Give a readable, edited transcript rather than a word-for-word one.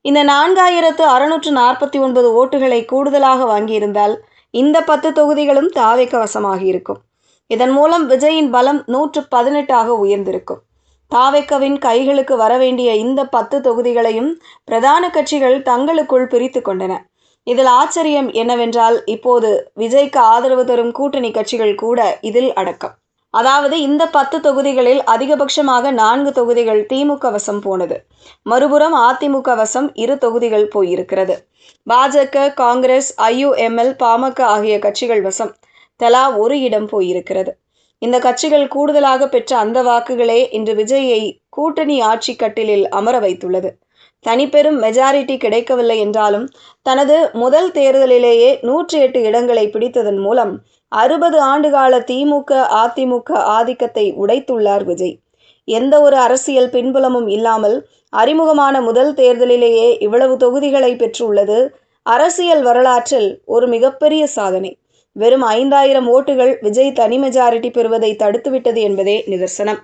இந்த 4649 ஓட்டுகளை கூடுதலாக வாங்கியிருந்தால் இந்த 10 தொகுதிகளும் தாவேக வசமாகி இருக்கும். இதன் மூலம் விஜயின் பலம் 118 உயர்ந்திருக்கும். தாவேகவின் கைகளுக்கு வரவேண்டிய இந்த 10 தொகுதிகளையும் பிரதான கட்சிகள் தங்களுக்குள் பிரித்து கொண்டன. இதில் ஆச்சரியம் என்னவென்றால், இப்போது விஜய்க்கு ஆதரவு தரும் கூட்டணி கட்சிகள் கூட இதில் அடக்கம். அதாவது இந்த 10 தொகுதிகளில் அதிகபட்சமாக 4 தொகுதிகள் திமுக வசம் போனது. மறுபுறம் அதிமுக வசம் 2 தொகுதிகள் போயிருக்கிறது. பாஜக, காங்கிரஸ், IUML, பாமக ஆகிய கட்சிகள் வசம் தலா 1 இடம் போயிருக்கிறது. இந்த கட்சிகள் கூடுதலாக பெற்ற அந்த வாக்குகளே இன்று விஜயை கூட்டணி ஆட்சி கட்டிலில் அமர வைத்துள்ளது. தனிப்பெரும் மெஜாரிட்டி கிடைக்கவில்லை என்றாலும் தனது முதல் தேர்தலிலேயே 108 இடங்களை பிடித்ததன் மூலம் 60 ஆண்டுகால திமுக அதிமுக ஆதிக்கத்தை உடைத்துள்ளார் விஜய். எந்த ஒரு அரசியல் பின்புலமும் இல்லாமல் அறிமுகமான முதல் தேர்தலிலேயே இவ்வளவு தொகுதிகளை பெற்றுள்ளது அரசியல் வரலாற்றில் ஒரு மிகப்பெரிய சாதனை. வெறும் 5000 ஓட்டுகள் விஜய் தனி மெஜாரிட்டி பெறுவதை தடுத்துவிட்டது என்பதே நிதர்சனம்.